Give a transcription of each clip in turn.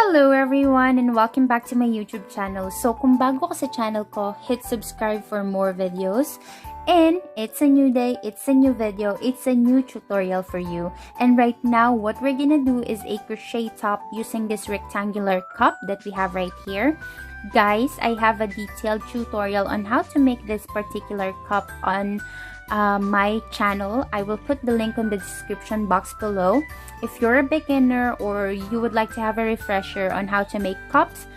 Hello everyone and welcome back to my YouTube channel. So kung bago ka sa channel ko, hit subscribe for more videos. And it's a new day, it's a new video, it's a new tutorial for you. And right now, what we're gonna do is a crochet top using this rectangular cup that we have right here. Guys, I have a detailed tutorial on how to make this particular cup on my channel. I will put the link in the description box below. If you're a beginner or you would like to have a refresher on how to make cups,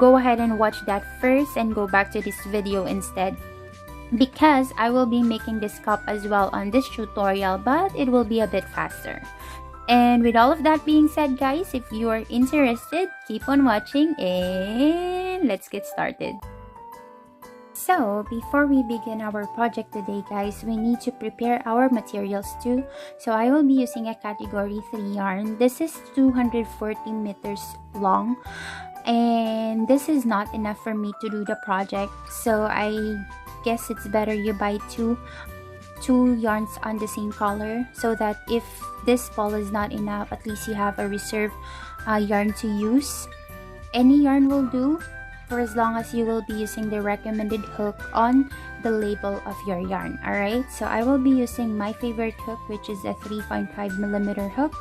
go ahead and watch that first and go back to this video instead, because I will be making this cup as well on this tutorial, but it will be a bit faster. And with all of that being said, guys, if you are interested, keep on watching and let's get started. So, before we begin our project today, guys, we need to prepare our materials too. So, I will be using a category 3 yarn. This is 240 meters long. And this is not enough for me to do the project. So, I guess it's better you buy two yarns on the same color, so that if this ball is not enough, at least you have a reserve yarn to use. Any yarn will do, for as long as you will be using the recommended hook on the label of your yarn. Alright, so I will be using my favorite hook, which is a 3.5mm hook,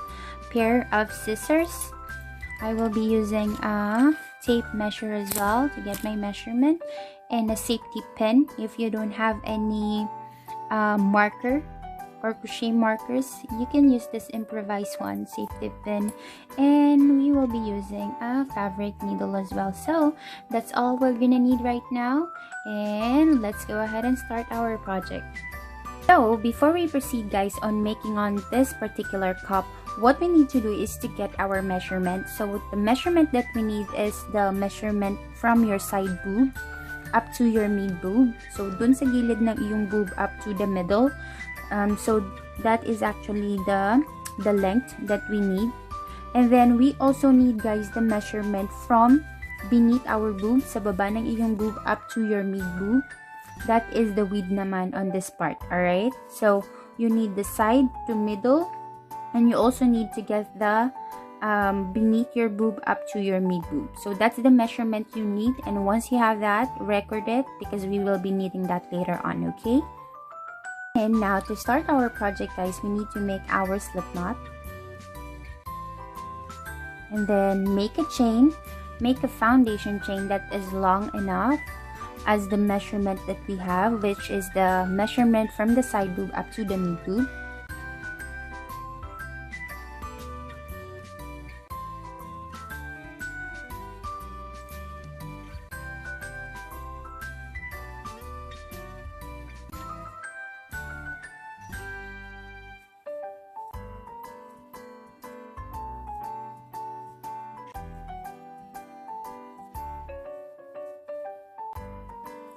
pair of scissors. I will be using a tape measure as well to get my measurement, and a safety pin. If you don't have any marker or crochet markers, you can use this improvised one, safety pin, and we will be using a fabric needle as well. So that's all we're gonna need right now, and let's go ahead and start our project. So before we proceed, guys, on making on this particular cup, what we need to do is to get our measurement. So the measurement that we need is the measurement from your side boob up to your mid boob. So dun sa gilid ng iyong boob up to the middle. So that is actually the length that we need. And then we also need, guys, the measurement from beneath our boob, sa baba ng iyong boob up to your mid boob. That is the width naman on this part. Alright, so you need the side to middle, and you also need to get the beneath your boob up to your mid boob. So that's the measurement you need, and once you have that, record it, because we will be needing that later on. Okay, and now to start our project, guys, we need to make our slip knot, and then make a chain. Make a foundation chain that is long enough as the measurement that we have, which is the measurement from the side boob up to the mid boob.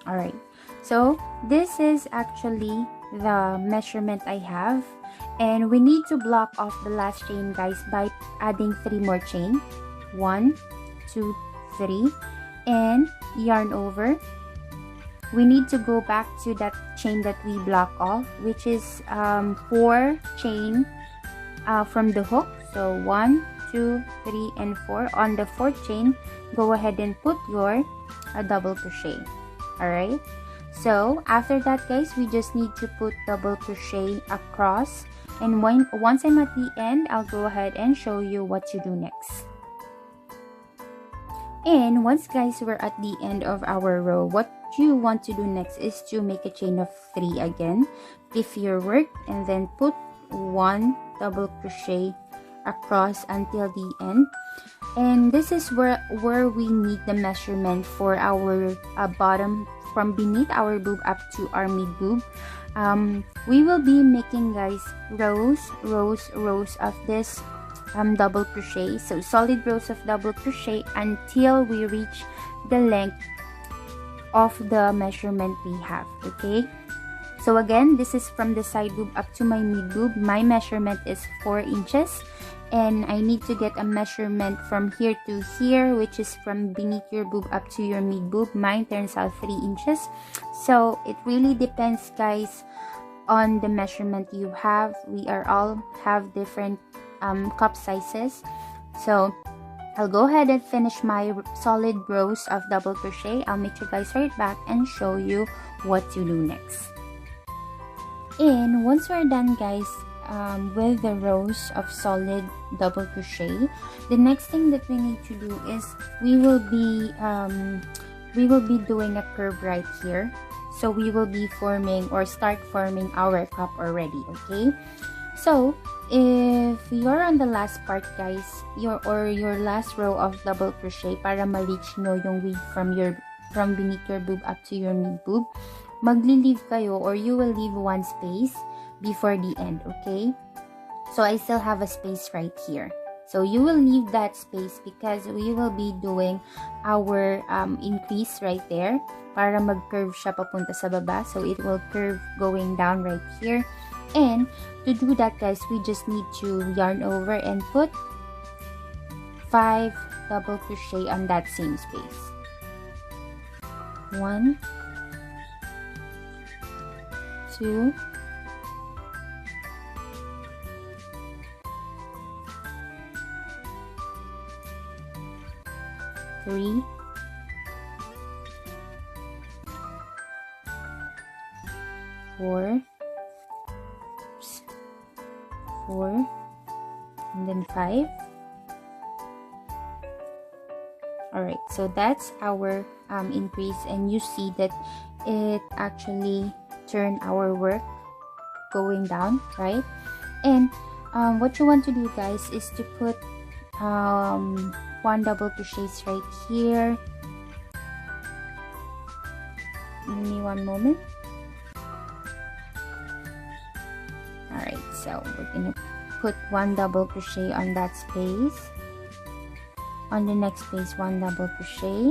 Alright, so this is actually the measurement I have, and we need to block off the last chain, guys, by adding 3 more chain. 1, 2, 3, and yarn over. We need to go back to that chain that we block off, which is 4 chain from the hook. So 1, 2, 3, and 4. On the 4th chain, go ahead and put your double crochet. Alright, so after that, guys, we just need to put double crochet across, and once I'm at the end, I'll go ahead and show you what to do next. And once, guys, we're at the end of our row, what you want to do next is to make a chain of 3 again. If your work, and then put 1 double crochet across until the end. And this is where we need the measurement for our bottom, from beneath our boob up to our mid boob. We will be making, guys, rows of this double crochet, so solid rows of double crochet until we reach the length of the measurement we have. Okay, so again, this is from the side boob up to my mid boob. My measurement is 4 inches, and I need to get a measurement from here to here, which is from beneath your boob up to your mid boob. Mine turns out 3 inches. So it really depends, guys, on the measurement you have. We are all have different cup sizes. So I'll go ahead and finish my solid rows of double crochet. I'll meet you guys right back and show you what to do next. And once we're done, guys, with the rows of solid double crochet, the next thing that we need to do is we will be doing a curve right here. So we will be forming or start forming our cup already. Okay, so if you're on the last part, guys, your last row of double crochet, para ma-reach nyo yung width from beneath your boob up to your mid boob, magli-leave kayo, or you will leave one space before the end. Okay, so I still have a space right here, so you will leave that space because we will be doing our increase right there, para mag-curve siya papunta sa baba. So it will curve going down right here. And to do that, guys, we just need to yarn over and put 5 double crochet on that same space. 1, 2, 3, 4, 4, and then 5. Alright, so that's our increase, and you see that it actually turned our work going down, right? And what you want to do, guys, is to put 1 double crochets right here. Give me 1 moment. Alright, so we're gonna put 1 double crochet on that space. On the next space, 1 double crochet.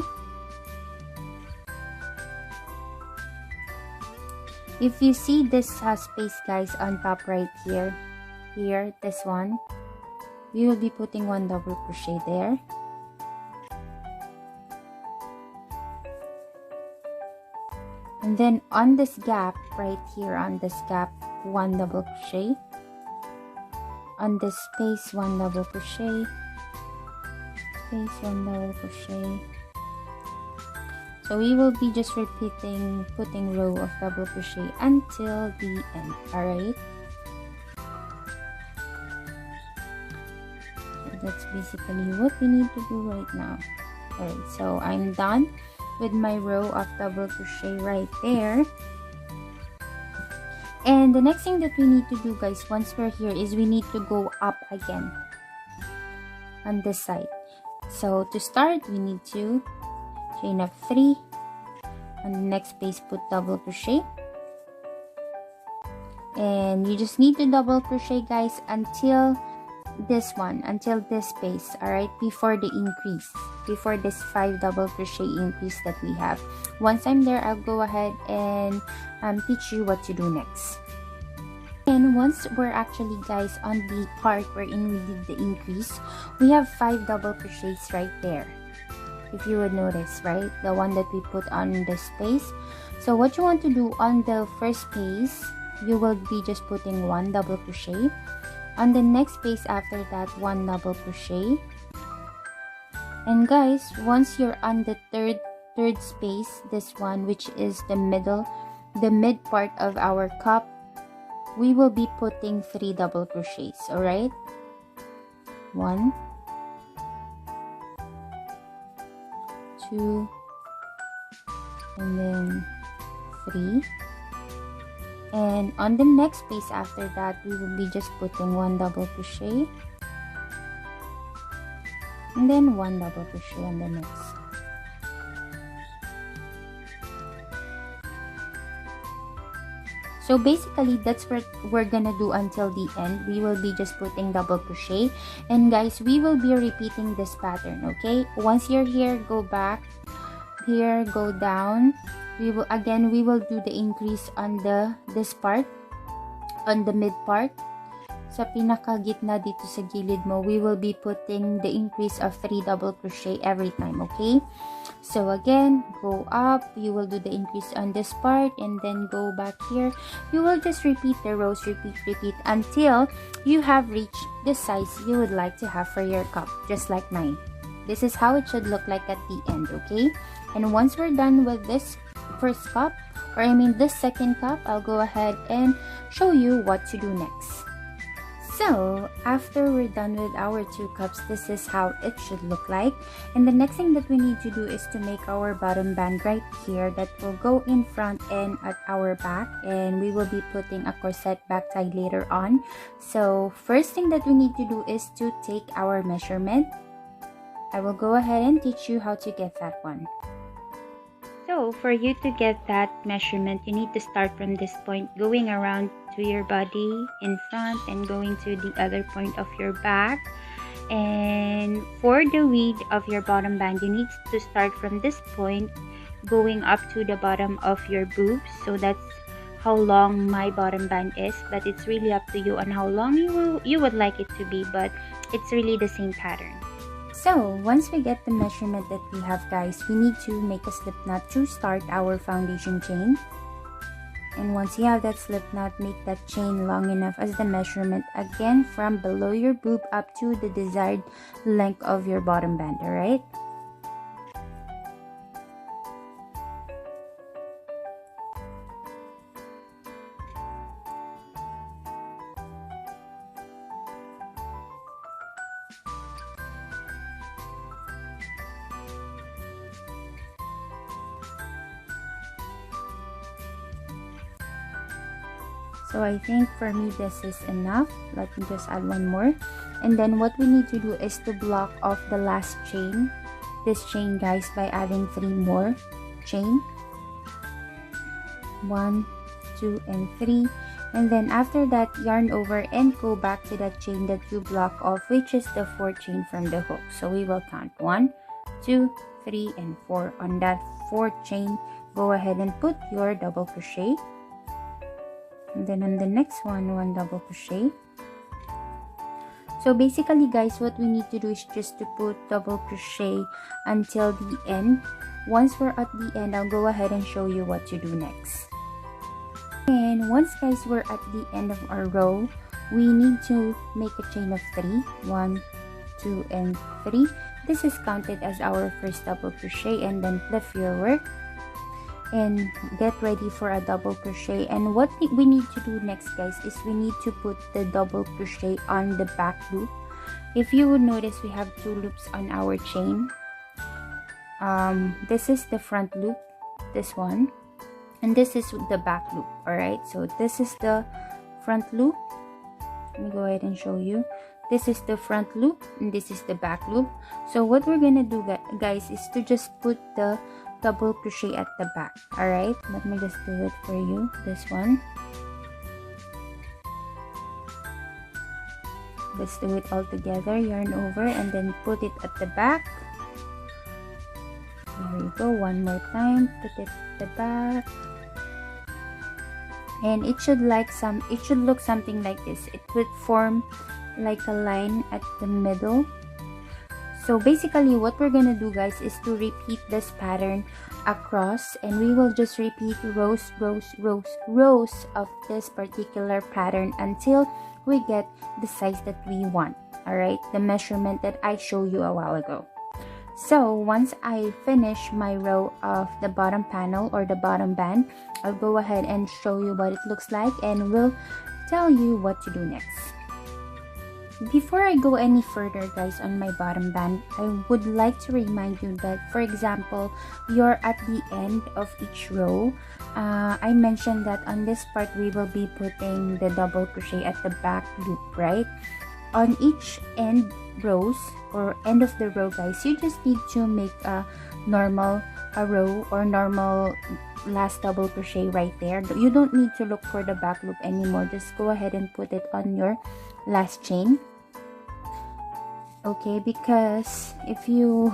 If you see this space, guys, on top right here, this one, we will be putting 1 double crochet there. And then on this gap right here, on this gap, 1 double crochet. On this space, 1 double crochet. Space, 1 double crochet. So we will be just repeating, putting row of double crochet until the end. Alright, so that's basically what we need to do right now. Alright, so I'm done with my row of double crochet right there. And the next thing that we need to do, guys, once we're here, is we need to go up again on this side. So to start, we need to chain up 3. On the next space, put double crochet. And you just need to double crochet, guys, until this one, until this space, alright, before the increase, before this 5 double crochet increase that we have. Once I'm there, I'll go ahead and teach you what to do next. And once we're actually, guys, on the part wherein we did the increase, we have 5 double crochets right there, if you would notice, right, the one that we put on the space. So what you want to do on the first space, you will be just putting 1 double crochet. On the next space after that, 1 double crochet. And guys, once you're on the third space, this one, which is the mid part of our cup, we will be putting 3 double crochets. All right, 1, 2, and then 3. And on the next piece after that, we will be just putting 1 double crochet and then 1 double crochet on the next. So basically, that's what we're gonna do until the end. We will be just putting double crochet, and guys, we will be repeating this pattern, okay? Once you're here, go back here, go down. We will do the increase on this part, on the mid part. Sa pinaka gitna dito sa gilid mo, we will be putting the increase of 3 double crochet every time, okay? So again, go up, you will do the increase on this part, and then go back here. You will just repeat the rows, repeat until you have reached the size you would like to have for your cup, just like mine. This is how it should look like at the end, okay? And once we're done with this first cup, or I mean this second cup, I'll go ahead and show you what to do next. So after we're done with our 2 cups, this is how it should look like. And the next thing that we need to do is to make our bottom band right here that will go in front and at our back, and we will be putting a corset back tie later on. So first thing that we need to do is to take our measurement. I will go ahead and teach you how to get that one. So for you to get that measurement, you need to start from this point, going around to your body in front and going to the other point of your back. And for the width of your bottom band, you need to start from this point, going up to the bottom of your boobs. So that's how long my bottom band is, but it's really up to you on how long you would like it to be, but it's really the same pattern. So once we get the measurement that we have, guys, we need to make a slip knot to start our foundation chain. And once you have that slip knot, make that chain long enough as the measurement, again from below your boob up to the desired length of your bottom band, alright? So I think for me this is enough. Let me just add one more. And then what we need to do is to block off the last chain. This chain, guys, by adding 3 more chain. 1, 2, and 3. And then after that, yarn over and go back to that chain that you block off, which is the 4th chain from the hook. So we will count 1, 2, 3, and 4. On that 4th chain, go ahead and put your double crochet. And then on the next one, 1 double crochet. So basically, guys, what we need to do is just to put double crochet until the end. Once we're at the end, I'll go ahead and show you what to do next. And once, guys, we're at the end of our row, we need to make a chain of 3. 1, 2, and 3. This is counted as our first double crochet, and then flip your work and get ready for a double crochet. And what we need to do next, guys, is we need to put the double crochet on the back loop. If you would notice, we have 2 loops on our chain. This is the front loop, this one, and this is the back loop. All right, so this is the front loop. Let me go ahead and show you. This is the front loop and this is the back loop. So what we're gonna do, guys, is to just put the double crochet at the back. All right, let me just do it for you. This one, let's do it all together. Yarn over and then put it at the back. There you go. One more time, put it at the back, and it should look something like this. It would form like a line at the middle. So basically what we're gonna do, guys, is to repeat this pattern across, and we will just repeat rows of this particular pattern until we get the size that we want. All right, the measurement that I showed you a while ago. So once I finish my row of the bottom panel or the bottom band, I'll go ahead and show you what it looks like, and we'll tell you what to do next. Before I go any further guys on my bottom band, I would like to remind you that, for example, you're at the end of each row. I mentioned that on this part we will be putting the double crochet at the back loop, right? On each end rows or end of the row guys, you just need to make a normal row or normal last double crochet right there. You don't need to look for the back loop anymore. Just go ahead and put it on your last chain. Okay, because if you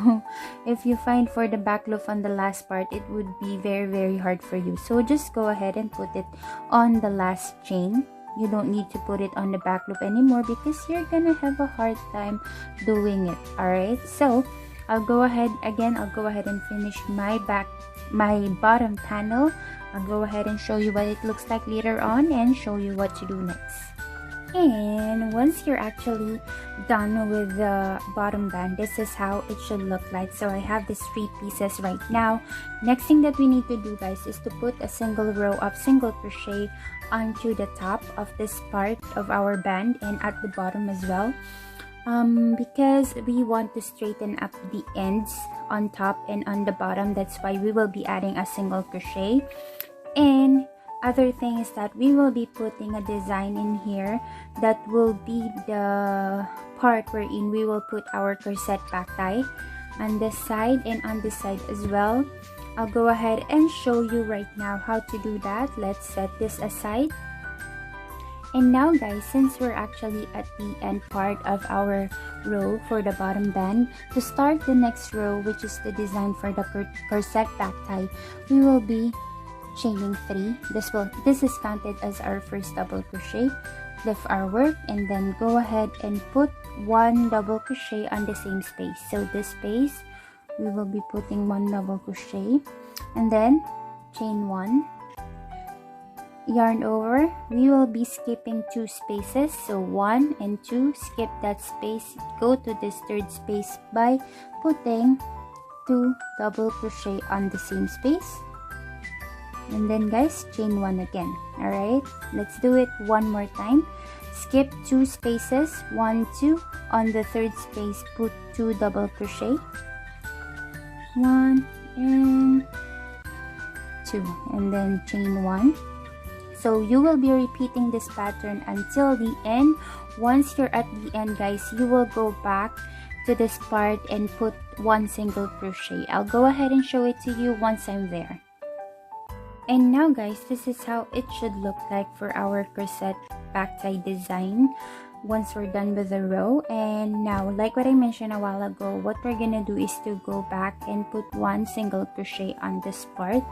find for the back loop on the last part, it would be very hard for you. So just go ahead and put it on the last chain. You don't need to put it on the back loop anymore because you're gonna have a hard time doing it. All right, so I'll go ahead and finish my bottom panel. I'll go ahead and show you what it looks like later on and show you what to do next. And once you're actually done with the bottom band, this is how it should look like. So I have these 3 pieces right now. Next thing that we need to do guys is to put a single row of single crochet onto the top of this part of our band and at the bottom as well, because we want to straighten up the ends on top and on the bottom. That's why we will be adding a single crochet. And other thing is that we will be putting a design in here that will be the part wherein we will put our corset back tie on this side and on this side as well. I'll go ahead and show you right now how to do that. Let's set this aside. And now guys, since we're actually at the end part of our row for the bottom band, to start the next row, which is the design for the corset back tie, we will be chaining 3. This is counted as our first double crochet. Lift our work and then go ahead and put 1 double crochet on the same space. So this space we will be putting 1 double crochet and then chain 1, yarn over. We will be skipping 2 spaces, so 1 and 2, skip that space, go to this 3rd space by putting 2 double crochet on the same space. And then guys, chain 1 again. All right, let's do it one more time. Skip 2 spaces, 1, 2, on the 3rd space put 2 double crochet, 1 and 2, and then chain 1. So you will be repeating this pattern until the end. Once you're at the end guys, you will go back to this part and put 1 single crochet. I'll go ahead and show it to you once I'm there. And now guys, this is how it should look like for our corset back tie design once we're done with the row. And now, like what I mentioned a while ago, what we're gonna do is to go back and put 1 single crochet on this part.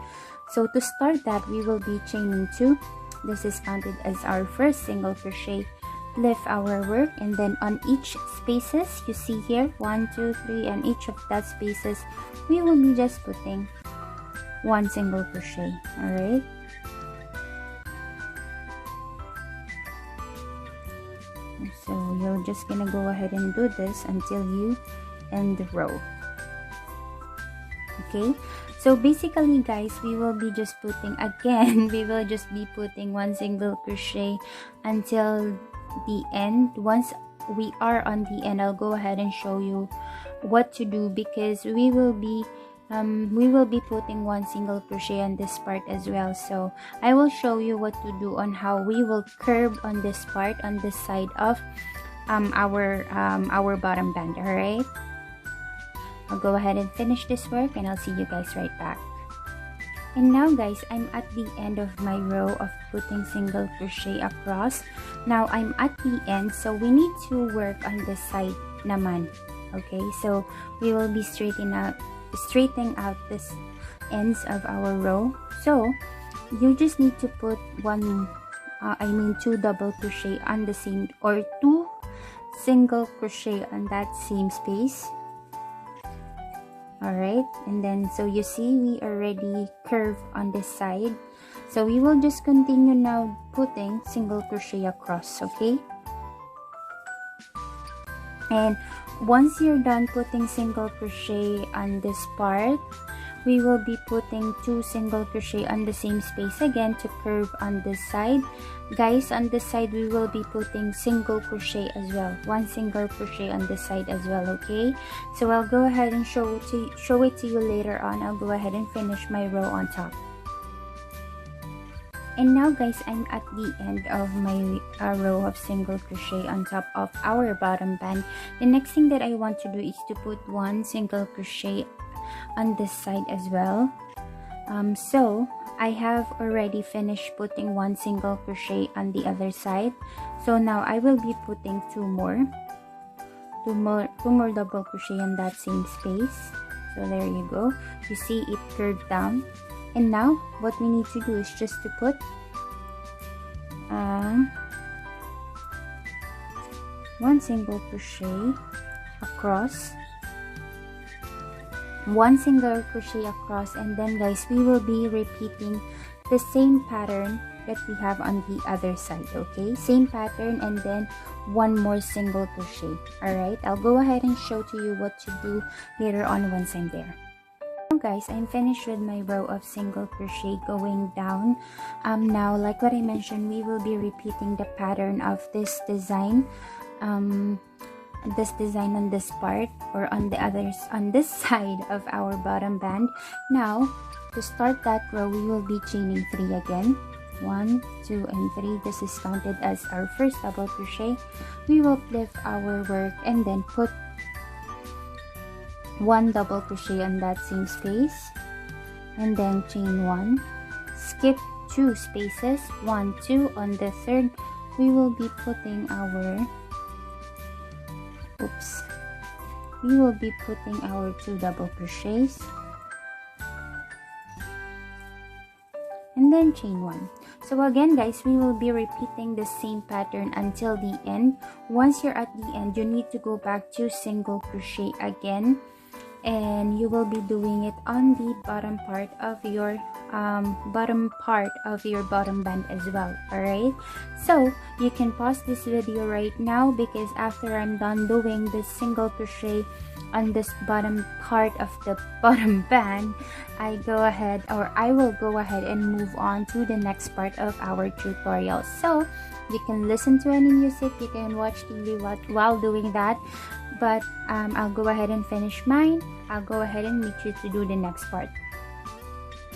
So to start that, we will be chaining 2. This is counted as our first single crochet. Lift our work and then on each spaces, you see here 1, 2, 3, and each of that spaces we will be just putting 1 single crochet. All right, so you're just gonna go ahead and do this until you end the row. Okay, so basically guys, we will be just putting we will just be putting 1 single crochet until the end. Once we are on the end, I'll go ahead and show you what to do, because we will be putting 1 single crochet on this part as well. So I will show you what to do on how we will curve on this part, on this side of our bottom band. All right, I'll go ahead and finish this work and I'll see you guys right back. And now guys, I'm at the end of my row of putting single crochet across. Now I'm at the end, so we need to work on this side naman. Okay, so we will be straightening out this ends of our row. So you just need to put 2 double crochet on the same, or 2 single crochet on that same space. All right, and then so you see we already curved on this side, so we will just continue now putting single crochet across. Okay, and once you're done putting single crochet on this part, we will be putting 2 single crochet on the same space again to curve on this side. Guys, on this side we will be putting single crochet as well, 1 single crochet on this side as well. Okay, so I'll go ahead and show it to you later on. I'll go ahead and finish my row on top. And now guys, I'm at the end of my row of single crochet on top of our bottom band. The next thing that I want to do is to put 1 single crochet on this side as well. So I have already finished putting 1 single crochet on the other side. So now I will be putting 2 more double crochet on that same space. So there you go, you see it curved down. And now what we need to do is just to put 1 single crochet across, 1 single crochet across, and then guys, we will be repeating the same pattern that we have on the other side. Okay, same pattern, and then 1 more single crochet. All right, I'll go ahead and show to you what to do later on once I'm there. Guys, I'm finished with my row of single crochet going down. Now, like what I mentioned, we will be repeating the pattern of this design on this part, or on this side of our bottom band. Now, to start that row, we will be chaining 3 again. 1, 2, and 3. This is counted as our first double crochet. We will flip our work and then put 1 double crochet on that same space, and then chain 1, skip 2 spaces, 1, 2. On the third, we will be putting our 2 double crochets, and then chain 1. So again guys, we will be repeating the same pattern until the end. Once you're at the end, you need to go back to single crochet again, and you will be doing it on the bottom part of your bottom band as well. All right, so you can pause this video right now, because after I'm done doing this single crochet on this bottom part of the bottom band, I will go ahead and move on to the next part of our tutorial. So you can listen to any music, you can watch TV while doing that, but I'll go ahead and finish mine. I'll go ahead and meet you to do the next part.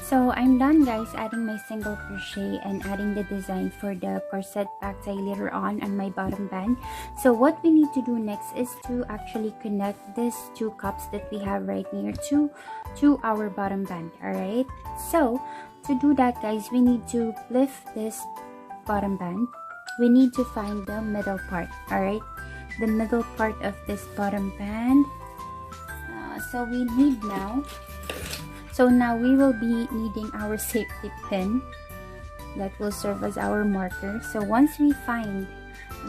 So I'm done guys adding my single crochet and adding the design for the corset back tie later on my bottom band. So what we need to do next is to actually connect these 2 cups that we have right near to our bottom band. All right, so to do that guys, we need to lift this bottom band. We need to find the middle part. All right, the middle part of this bottom band. So now we will be needing our safety pin that will serve as our marker. So once we find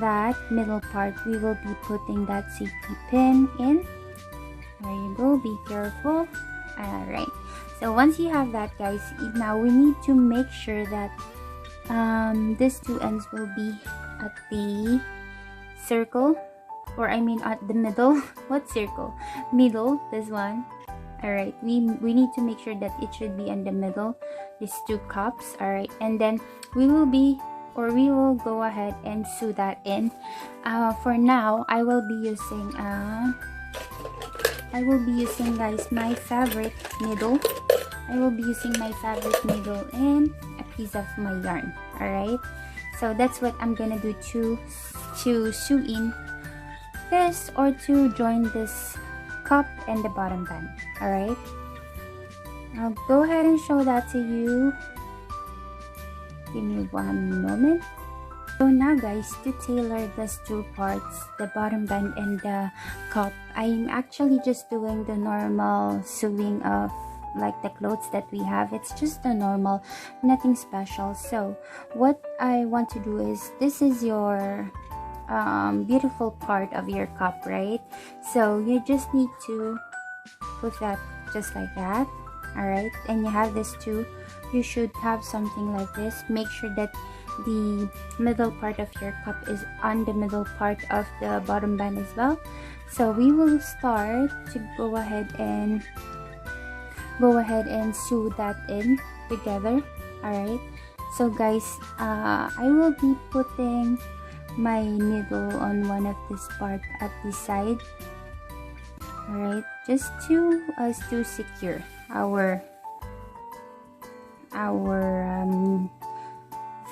that middle part, we will be putting that safety pin in. There you go, be careful. Alright, so once you have that guys, now we need to make sure that these 2 ends will be at the circle, or I mean at the middle. What circle? Middle, this one. Alright, we need to make sure that it should be in the middle, these 2 cups. Alright, and then we will go ahead and sew that in. For now, I will be using guys my fabric needle. I will be using my fabric needle and a piece of my yarn. Alright, so that's what I'm gonna do to sew in this, or to join this cup and the bottom band. All right, I'll go ahead and show that to you. Give me 1 moment. So now guys, to tailor these 2 parts, the bottom band and the cup, I'm actually just doing the normal sewing of like the clothes that we have. It's just the normal, nothing special. So what I want to do is, this is your beautiful part of your cup, right? So you just need to put that just like that. All right, and you have this too. You should have something like this. Make sure that the middle part of your cup is on the middle part of the bottom band as well. So we will start to go ahead and go ahead and sew that in together. Alright, so guys, I will be putting my needle on one of this part at the side. Alright, just to secure our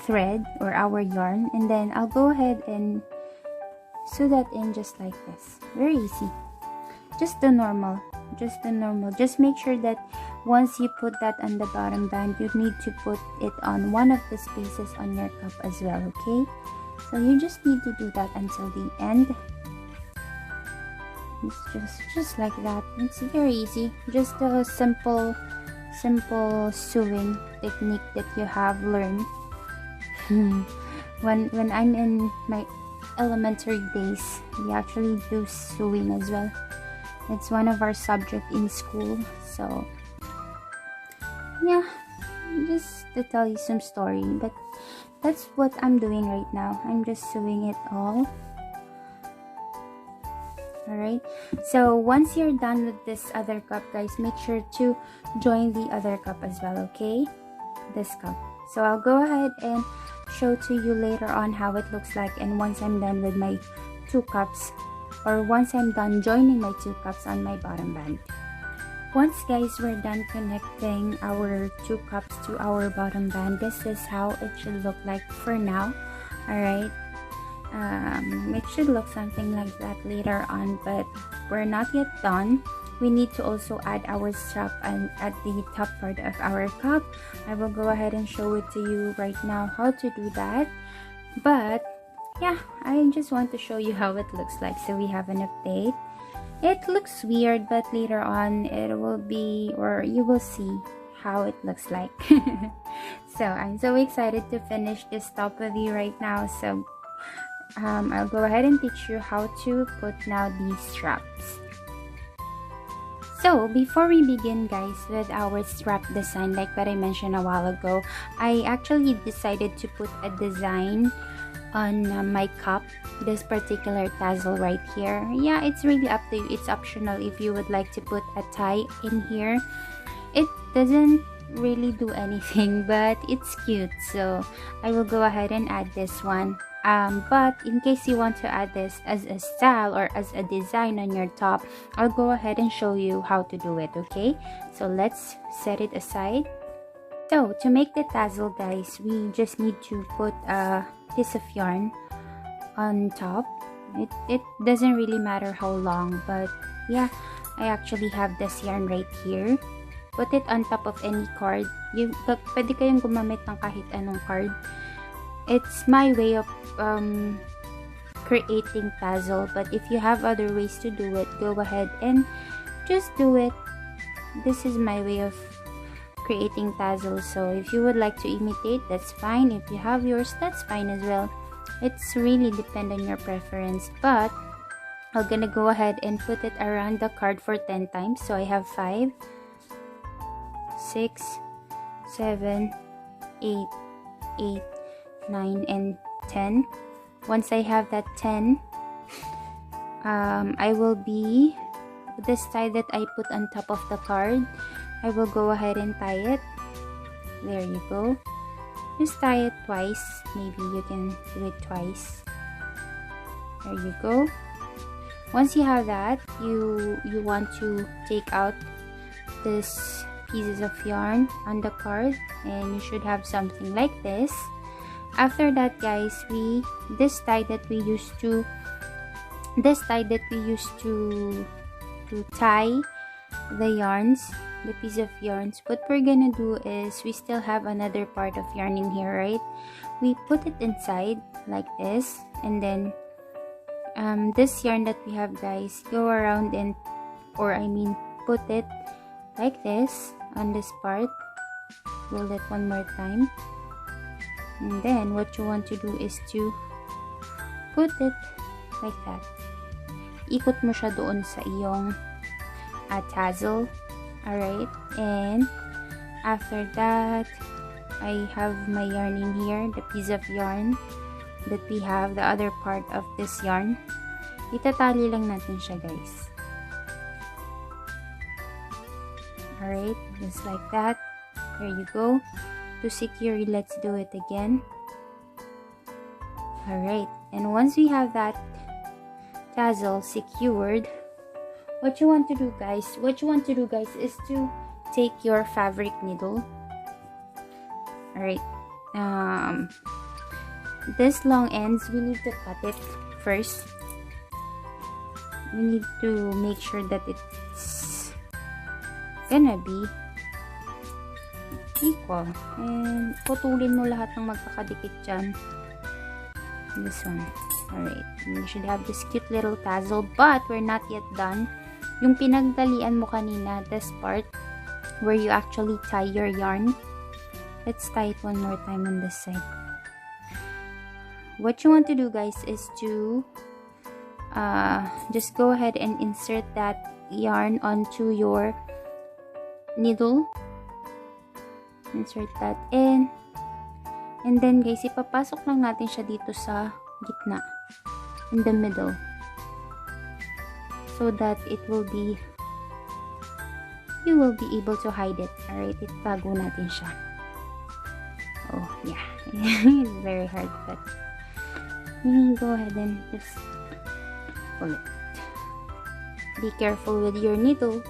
thread or our yarn, and then I'll go ahead and sew that in just like this. Very easy. Just the normal. Just make sure that once you put that on the bottom band, you need to put it on one of the spaces on your cup as well, okay? So you just need to do that until the end. It's just like that. It's very easy. Just a simple sewing technique that you have learned when I'm in my elementary days. We actually do sewing as well. It's one of our subjects in school. So yeah, just to tell you some story, but that's what I'm doing right now. I'm just sewing it all. Alright, so once you're done with this other cup, guys, make sure to join the other cup as well, okay? This cup. So I'll go ahead and show to you later on how it looks like, and once I'm done with my two cups, or once I'm done joining my two cups on my bottom band. Once, guys, we're done connecting our two cups to our bottom band, this is how it should look like for now. Alright, it should look something like that later on, but we're not yet done. We need to also add our strap and at the top part of our cup. I will go ahead and show it to you right now how to do that. But yeah, I just want to show you how it looks like, so we have an update. It looks weird, but later on it will be, or you will see how it looks like. So I'm so excited to finish this top with you right now. So I'll go ahead and teach you how to put now these straps. So before we begin, guys, with our strap design, like what I mentioned a while ago, I actually decided to put a design on my cup, this particular tassel right here. Yeah, it's really up to you. It's optional if you would like to put a tie in here. It doesn't really do anything, but it's cute, so I will go ahead and add this one. But in case you want to add this as a style or as a design on your top, I'll go ahead and show you how to do it, okay? So let's set it aside. So to make the tassel, guys, we just need to put a piece of yarn on top. It doesn't really matter how long, but yeah, I actually have this yarn right here. Put it on top of any card. Pwede kayong gumamit ng kahit anong card. It's my way of creating tassel, but if you have other ways to do it, go ahead and just do it. This is my way of creating tassel, so if you would like to imitate, that's fine. If you have yours, that's fine as well. It's really depend on your preference, but I'm gonna go ahead and put it around the card for 10 times. So I have 5, 6, 7, 8, 8, 9, and 10. Once I have that 10, I will be this tie that I put on top of the card. I will go ahead and tie it. There you go. Just tie it twice. Maybe you can do it twice. There you go. Once you have that, you want to take out this pieces of yarn on the card, and you should have something like this. After that, guys, this tie that we used to tie the yarns, the piece of yarns, what we're gonna do is, we still have another part of yarn in here, right? We put it inside like this, and then this yarn that we have, guys, go around and, put it like this on this part. Roll it one more time, and then what you want to do is to put it like that. Ikot mo siya doon sa iyong tassel. Alright, and after that, I have my yarn in here, the piece of yarn that we have, the other part of this yarn. Itatali lang natin siya, guys. Alright, just like that. There you go. To secure, let's do it again. Alright, and once we have that tassel secured, what you want to do guys is to take your fabric needle. Alright, this long ends, we need to cut it first. We need to make sure that it's gonna be equal, and putulin mo lahat ng magkakadikit dyan. This one. Alright, you should have this cute little tassel, but we're not yet done. Yung pinagdalian mo kanina, this part where you actually tie your yarn, let's tie it one more time on this side. What you want to do guys is to just go ahead and insert that yarn onto your needle. Insert that in, and then guys, ipapasok lang natin siya dito sa gitna, in the middle, so that it will be, you will be able to hide it. Alright, itago natin siya. Oh yeah, it's very hard, but go ahead and just pull it. Be careful with your needle.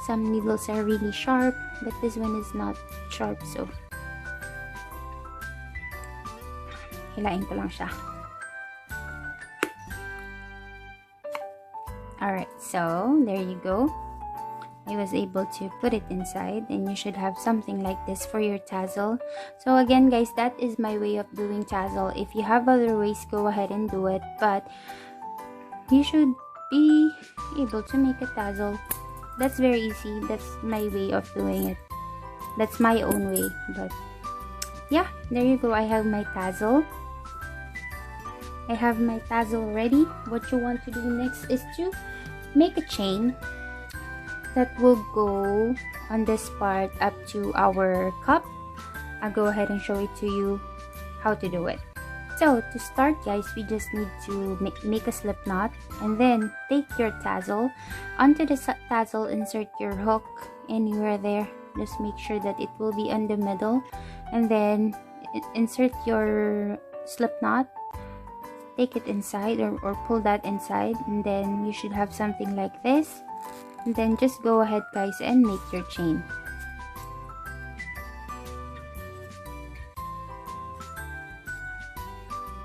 Some needles are really sharp, but this one is not sharp, so hilain ko lang siya. Alright, so there you go. I was able to put it inside, and you should have something like this for your tassel. So again guys, that is my way of doing tassel. If you have other ways, go ahead and do it, but you should be able to make a tassel. That's very easy. That's my way of doing it. That's my own way. But yeah, there you go. I have my tassel. Ready. What you want to do next is to make a chain that will go on this part up to our cup. I'll go ahead and show it to you how to do it. So to start guys, we just need to make a slip knot, and then take your tassel. Onto the tassel, insert your hook anywhere there. Just make sure that it will be in the middle, and then insert your slip knot, take it inside, or pull that inside, and then you should have something like this. And then just go ahead guys and make your chain.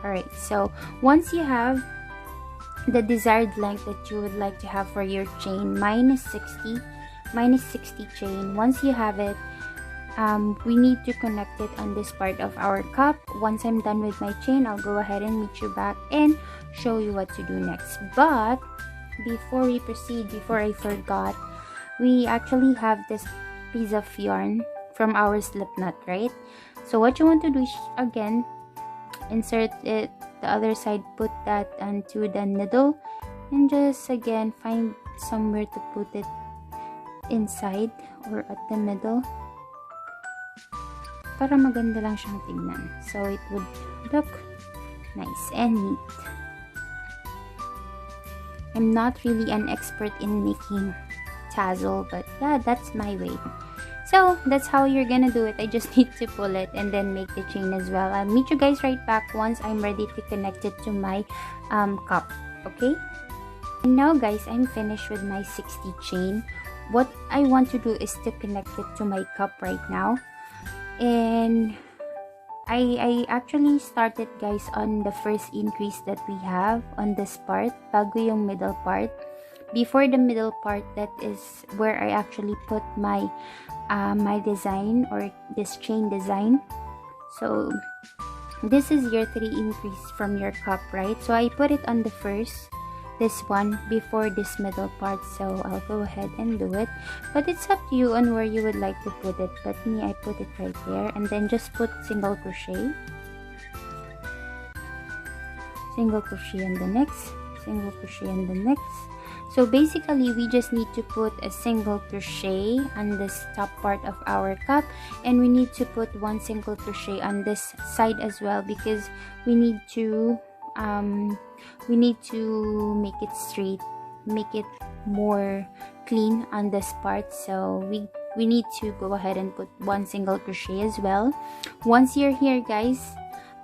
Alright, so once you have the desired length that you would like to have for your chain, mine is 60 chain. Once you have it, we need to connect it on this part of our cup. Once I'm done with my chain, I'll go ahead and meet you back and show you what to do next. But before we proceed, before I forgot, we actually have this piece of yarn from our slip knot, right? So what you want to do is, again, insert it the other side, put that onto the needle, and just again find somewhere to put it inside or at the middle para maganda lang siyang tingnan, so it would look nice and neat. I'm not really an expert in making tassel, but yeah, that's my way. So that's how you're gonna do it. I just need to pull it and then make the chain as well. I'll meet you guys right back once I'm ready to connect it to my cup. Okay, and now guys, I'm finished with my 60 chain. What I want to do is to connect it to my cup right now, and I actually started guys on the first increase that we have on this part, bago yung middle part. Before the middle part, that is where I actually put my my design, or this chain design. So this is your 3 increase from your cup, right? So I put it on the first, this one, before this middle part. So I'll go ahead and do it, but it's up to you on where you would like to put it. But me, I put it right there, and then just put single crochet in the next, single crochet in the next. So basically, we just need to put a single crochet on this top part of our cup, and we need to put 1 single crochet on this side as well, because we need to make it straight, make it more clean on this part. So we we need to go ahead and put 1 single crochet as well. Once you're here, guys,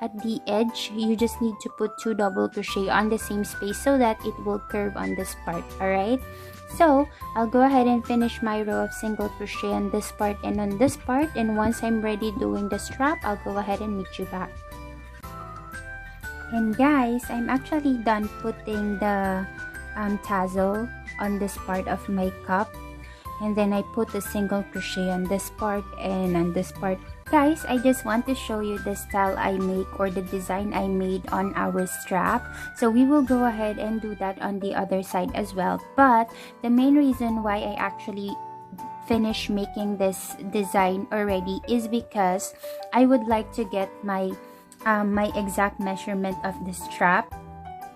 at the edge, you just need to put 2 double crochet on the same space so that it will curve on this part. All right, so I'll go ahead and finish my row of single crochet on this part and on this part, and once I'm ready doing the strap, I'll go ahead and meet you back. And guys, I'm actually done putting the tassel on this part of my cup, and then I put a single crochet on this part and on this part. Guys, I just want to show you the style I make or the design I made on our strap. So we will go ahead and do that on the other side as well. But the main reason why I actually finished making this design already is because I would like to get my my exact measurement of the strap.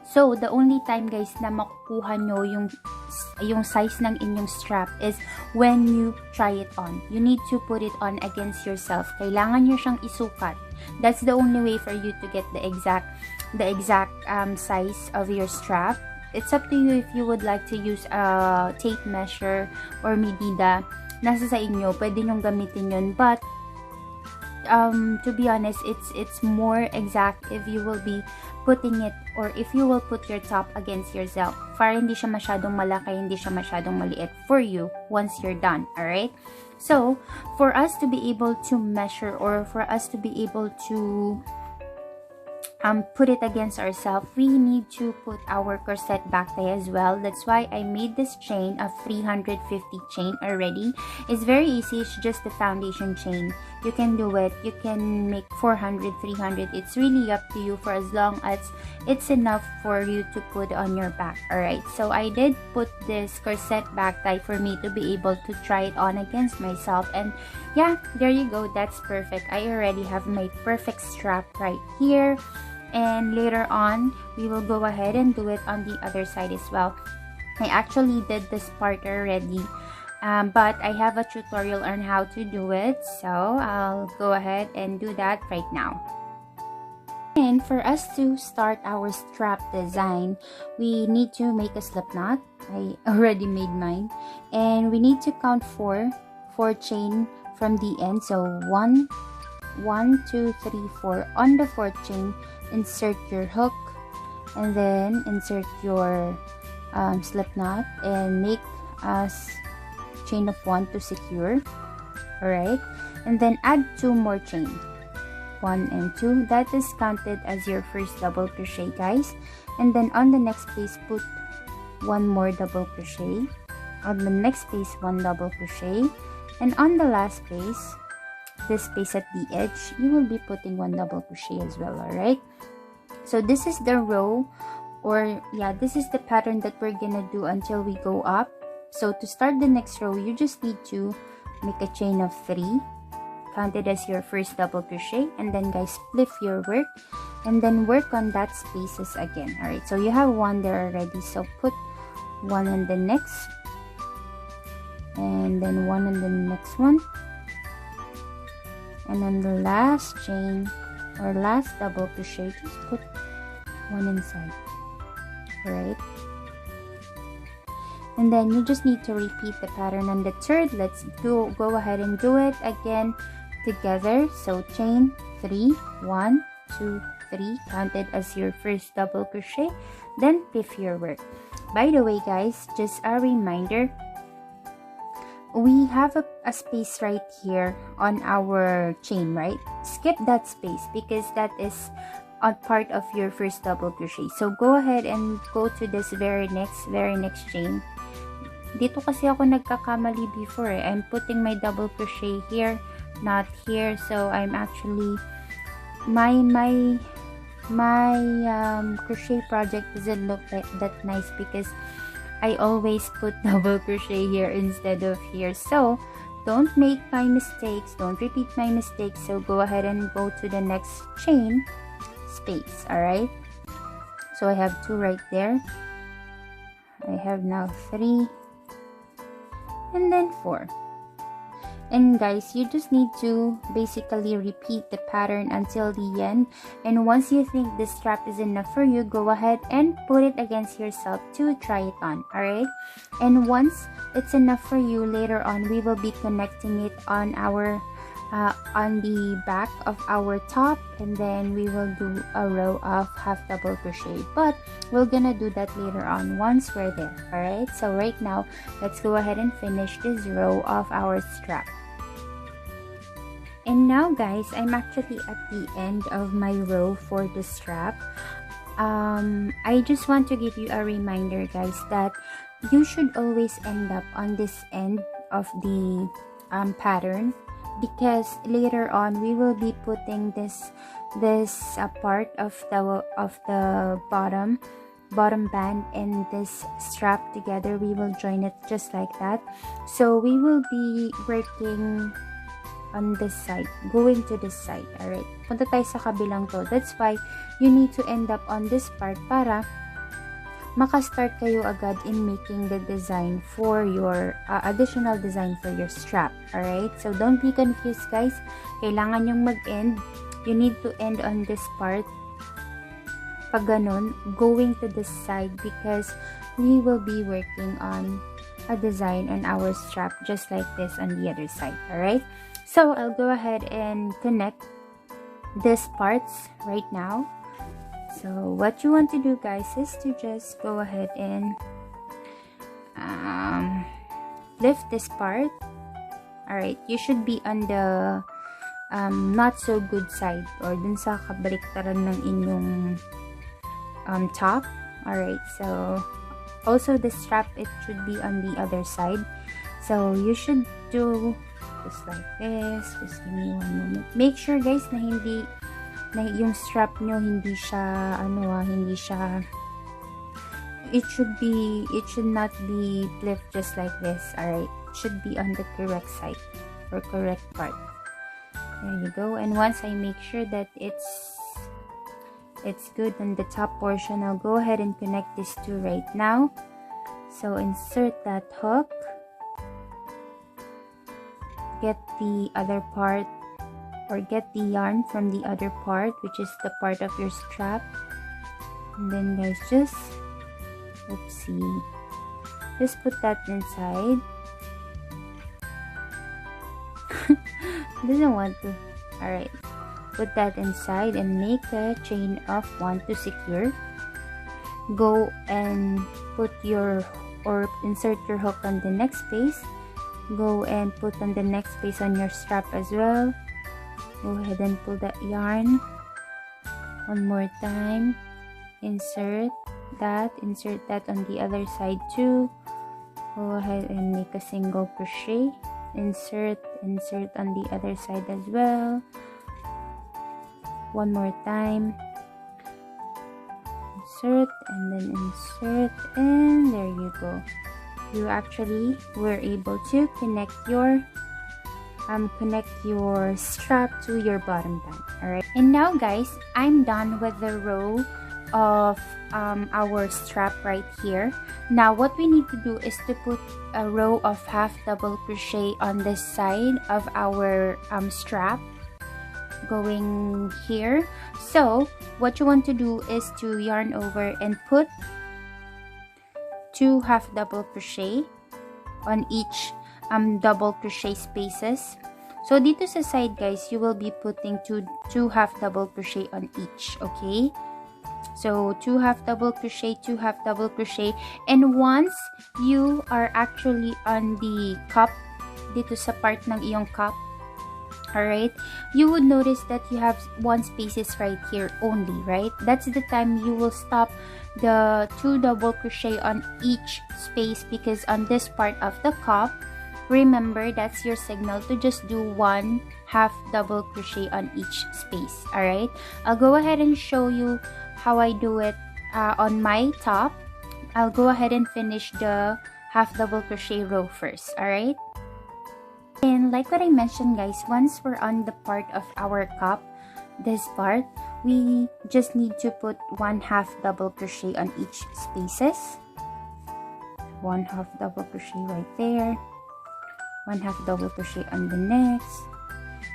So, the only time, guys, na makukuha nyo yung size ng inyong strap is when you try it on. You need to put it on against yourself. Kailangan nyo siyang isukat. That's the only way for you to get the exact size of your strap. It's up to you if you would like to use a tape measure or medida. Nasa sa inyo. Pwede nyong gamitin yun. But, to be honest, it's more exact if you will be putting it, or if you will put your top against yourself, para hindi siya masyadong malaki, hindi siya masyadong maliit for you once you're done. Alright, so for us to be able to measure, or for us to be able to put it against ourselves, we need to put our corset back tie as well. That's why I made this chain of 350 chain already. It's very easy. It's just the foundation chain. You can do it. You can make 400, 300. It's really up to you, for as long as it's enough for you to put on your back. Alright, so I did put this corset back tie for me to be able to try it on against myself. And yeah, there you go. That's perfect. I already have my perfect strap right here. And later on, we will go ahead and do it on the other side as well. I actually did this part already, but I have a tutorial on how to do it, so I'll go ahead and do that right now. And for us to start our strap design, we need to make a slip knot. I already made mine. And we need to count 4 chain from the end. So 1, 2, 3, 4. On the 4th chain, insert your hook, and then insert your slip knot and make a chain of 1 to secure. Alright, and then add 2 more chain, 1 and 2. That is counted as your first double crochet, guys. And then on the next place, put 1 more double crochet. On the next place, 1 double crochet, and on the last place, this space at the edge, you will be putting 1 double crochet as well. Alright, so this is the row, or yeah, this is the pattern that we're gonna do until we go up. So to start the next row, you just need to make a chain of 3, counted as your first double crochet, and then guys, flip your work and then work on that spaces again. Alright, so you have 1 there already, so put 1 in the next, and then 1 in the next one, and on the last chain or last double crochet, just put 1 inside. Alright, and then you just need to repeat the pattern on the 3rd. Let's go ahead and do it again together. So chain 3, 1, 2, 3, counted as your first double crochet, then flip your work. By the way, guys, just a reminder, we have a space right here on our chain, right? Skip that space because that is a part of your first double crochet. So go ahead and go to this very next chain. Dito kasi ako nagkakamali before. I'm putting my double crochet here, not here. So I'm actually my crochet project doesn't look that nice because I always put double crochet here instead of here. So don't make my mistakes, don't repeat my mistakes. So go ahead and go to the next chain space. Alright, so I have 2 right there. I have now 3 and then 4. And guys, you just need to basically repeat the pattern until the end. And once you think this strap is enough for you, go ahead and put it against yourself to try it on. Alright? And once it's enough for you, later on we will be connecting it on our on the back of our top, and then we will do a row of half double crochet, but we're gonna do that later on once we're there. Alright, so right now let's go ahead and finish this row of our strap. And now guys, I'm actually at the end of my row for the strap. I just want to give you a reminder guys that you should always end up on this end of the pattern, because later on we will be putting this part of the bottom band and this strap together. We will join it just like that. So we will be working on this side, going to this side. Alright, punta tayo sa kabilang to. That's why you need to end up on this part para makastart kayo agad in making the design for your additional design for your strap. Alright, so don't be confused guys. Kailangan yung mag-end. You need to end on this part, pag ganun, going to this side, because we will be working on a design on our strap just like this on the other side. Alright, so I'll go ahead and connect these parts right now. So what you want to do guys is to just go ahead and lift this part. Alright, you should be on the not so good side, or dun sa kabaliktaran ng inyong top. Alright, so also the strap, it should be on the other side. So you should do just like this. Just give me one moment. Make sure guys na hindi na yung strap nyo hindi siya hindi siya, it should not be flipped just like this. Alright, it should be on the correct side or correct part. There you go. And once I make sure that it's good on the top portion, I'll go ahead and connect these two right now. So insert that hook, get the other part, or get the yarn from the other part, which is the part of your strap, and then guys just put that inside. Doesn't want to. Alright, put that inside and make a chain of 1 to secure. Go and put your, or insert your hook on the next space. Go and put on the next space on your strap as well. Go ahead and pull that yarn one more time. Insert that on the other side too. Go ahead and make a single crochet. Insert on the other side as well. One more time. Insert and then insert, and there you go. You actually were able to connect your strap to your bottom band. Alright, and now guys, I'm done with the row of our strap right here. Now what we need to do is to put a row of half double crochet on this side of our strap, going here. So what you want to do is to yarn over and put 2 half double crochet on each double crochet spaces. So dito sa side guys, you will be putting two half double crochet on each. Okay, so 2 half double crochet, 2 half double crochet, and once you are actually on the cup, dito sa part ng iyong cup, alright, you would notice that you have 1 spaces right here only, right? That's the time you will stop the 2 double crochet on each space, because on this part of the cup, remember, that's your signal to just do 1 half double crochet on each space. Alright, I'll go ahead and show you how I do it on my top. I'll go ahead and finish the half double crochet row first. Alright, and like what I mentioned guys, once we're on the part of our cup, this part, we just need to put 1 half double crochet on each spaces. 1 half double crochet right there. 1 half double crochet on the next,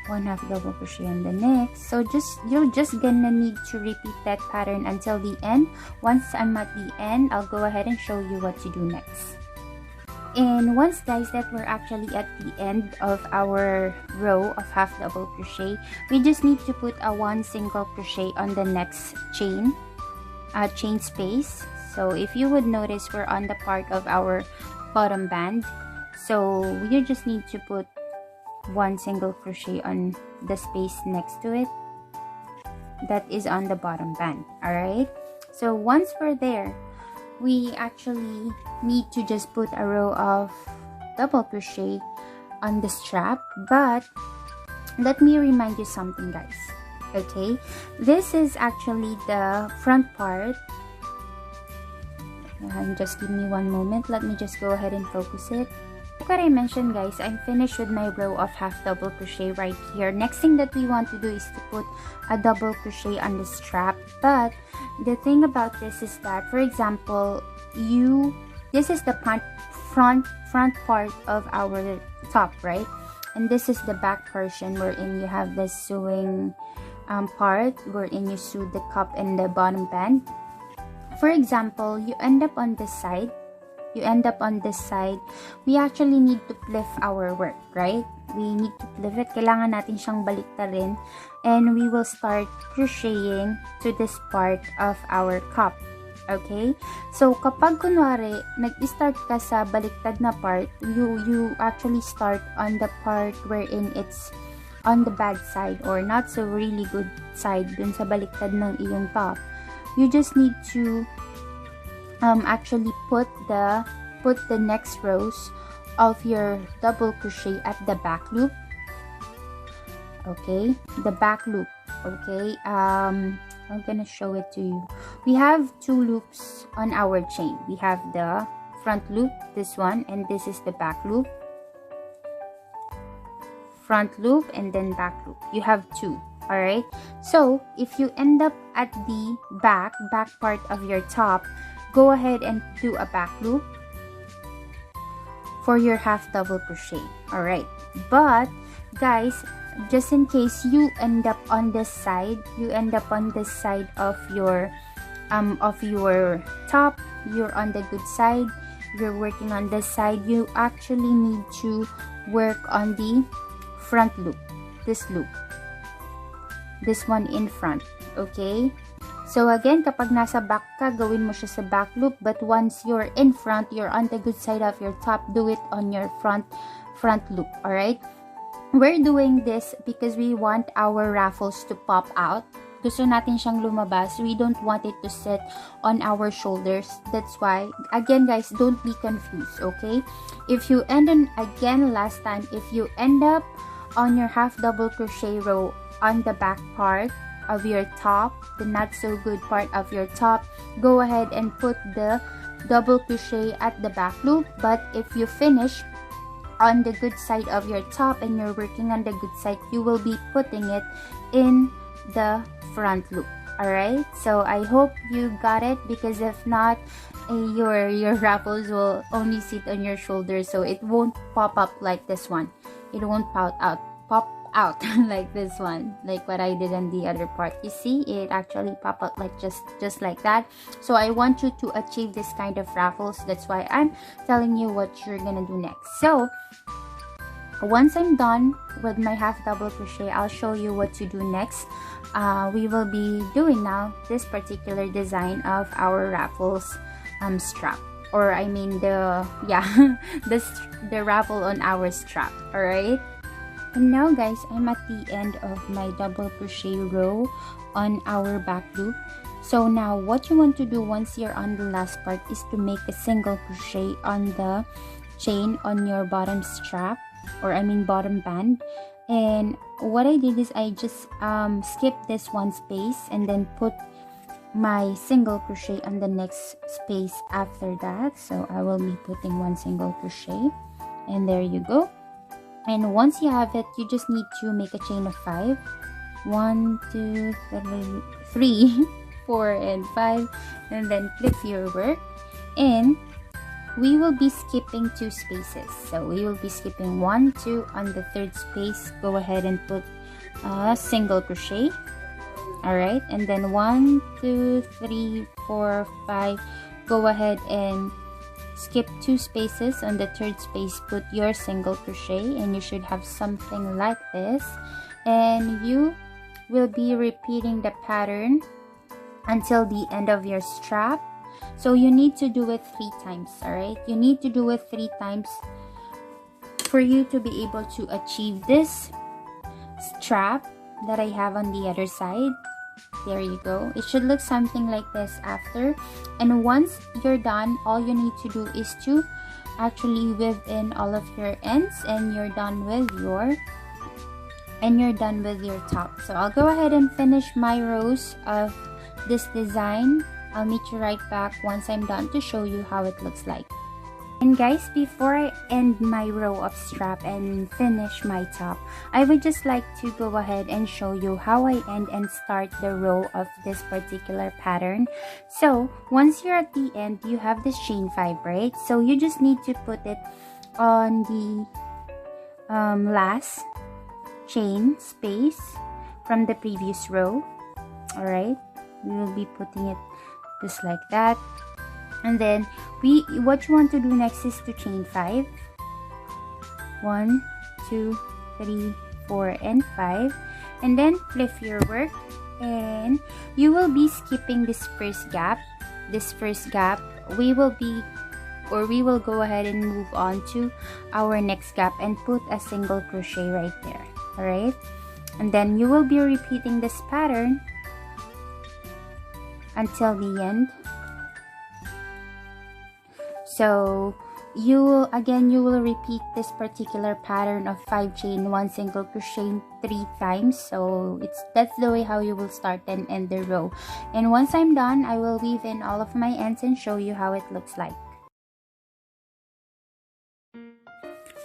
1 half double crochet on the next. So you're just gonna need to repeat that pattern until the end. Once I'm at the end, I'll go ahead and show you what to do next. And once guys that we're actually at the end of our row of half double crochet, we just need to put a 1 single crochet on the next chain space. So if you would notice, we're on the part of our bottom band, so you just need to put 1 single crochet on the space next to it that is on the bottom band. All right, so once we're there, we actually need to just put a row of double crochet on the strap. But let me remind you something guys, okay? This is actually the front part. Just give me 1 moment, let me just go ahead and focus it. Like what I mentioned guys, I'm finished with my row of half double crochet right here. Next thing that we want to do is to put a double crochet on the strap. But the thing about this is that, for example, this is the front part of our top, right? And this is the back portion wherein you have the sewing part wherein you sew the cup and the bottom band. For example, you end up on this side, we actually need to pliff our work, right? We need to pliff it. Kailangan natin siyang baliktarin, and we will start crocheting to this part of our cup. Okay? So, kapag kunwari, nag-start ka sa baliktad na part, you actually start on the part wherein it's on the bad side or not so really good side dun sa baliktad ng iyong top. You just need to actually put the next rows of your double crochet at the back loop. Okay, the back loop. Okay, I'm gonna show it to you. We have 2 loops on our chain. We have the front loop, this one, and this is the back loop. Front loop and then back loop. You have 2. All right, so if you end up at the back part of your top, go ahead and do a back loop for your half double crochet. All right, but guys, just in case you end up on this side, of your top, you're on the good side, you're working on this side, you actually need to work on the front loop, this loop, this one in front. Okay, so again, kapag nasa back ka, gawin mo siya sa back loop, but once you're in front, you're on the good side of your top, do it on your front loop. All right, we're doing this because we want our raffles to pop out. Gusto natin siyang lumabas. We don't want it to sit on our shoulders. That's why, again guys, don't be confused. Okay, if you end last time, if you end up on your half double crochet row on the back part of your top, the not so good part of your top, go ahead and put the double crochet at the back loop. But if you finish on the good side of your top and you're working on the good side, you will be putting it in the front loop. All right, so I hope you got it, because if not, your raffles will only sit on your shoulders, so it won't pop up like this one. It won't pop out like this one, like what I did on the other part. You see, it actually pop out like just like that. So I want you to achieve this kind of raffles. That's why I'm telling you what you're gonna do next. So once I'm done with my half double crochet, I'll show you what to do next. We will be doing now this particular design of our raffles strap, or I mean the raffle on our strap. All right, and now guys, I'm at the end of my double crochet row on our back loop. So now what you want to do once you're on the last part is to make a single crochet on the chain on your bottom strap, or I mean bottom band. And what I did is I just skipped this one space and then put my single crochet on the next space after that. So I will be putting one single crochet, and there you go. And once you have it, you just need to make a chain of 5. 1, 2, 3, 4 and 5, and then flip your work. And we will be skipping 2 spaces. So we will be skipping 1, 2. On the 3rd space, go ahead and put a single crochet. Alright, and then 1, 2, 3, 4, 5. Go ahead and skip 2 spaces. On the 3rd space, put your single crochet, and you should have something like this. And you will be repeating the pattern until the end of your strap. So you need to do it 3 times. Alright, you need to do it 3 times for you to be able to achieve this strap that I have on the other side. There you go. It should look something like this after. And once you're done, all you need to do is to actually weave in all of your ends, and you're done with your top. So I'll go ahead and finish my rows of this design. I'll meet you right back once I'm done to show you how it looks like. And guys, before I end my row of strap and finish my top, I would just like to go ahead and show you how I end and start the row of this particular pattern. So once you're at the end, you have this chain 5, right? So you just need to put it on the last chain space from the previous row. Alright, we will be putting it just like that. And then what you want to do next is to chain 5. 1, 2, 3, 4, and 5. And then flip your work, and you will be skipping this first gap. We will go ahead and move on to our next gap and put a single crochet right there. Alright, and then you will be repeating this pattern until the end. So you will repeat this particular pattern of 5 chain 1 single crochet 3 times. So that's the way how you will start and end the row. And once I'm done, I will weave in all of my ends and show you how it looks like.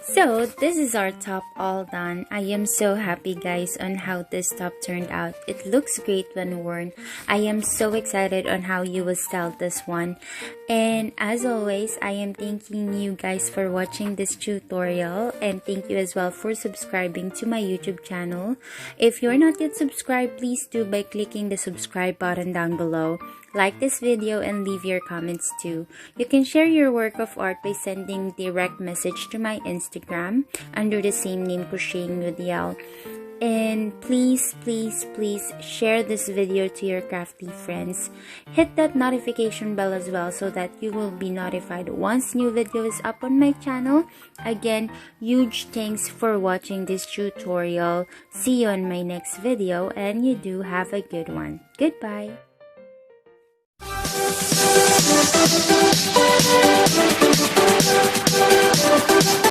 So this is our top all done. I am so happy guys on how this top turned out. It looks great when worn. I am so excited on how you will style this one. And as always, I am thanking you guys for watching this tutorial, and thank you as well for subscribing to my YouTube channel. If you're not yet subscribed, please do by clicking the subscribe button down below. Like this video and leave your comments too. You can share your work of art by sending direct message to my Instagram under the same name, Crocheting with YHeL. And please share this video to your crafty friends. Hit that notification bell as well so that you will be notified once new video is up on my channel. Again, huge thanks for watching this tutorial. See you on my next video, and you do have a good one. Goodbye.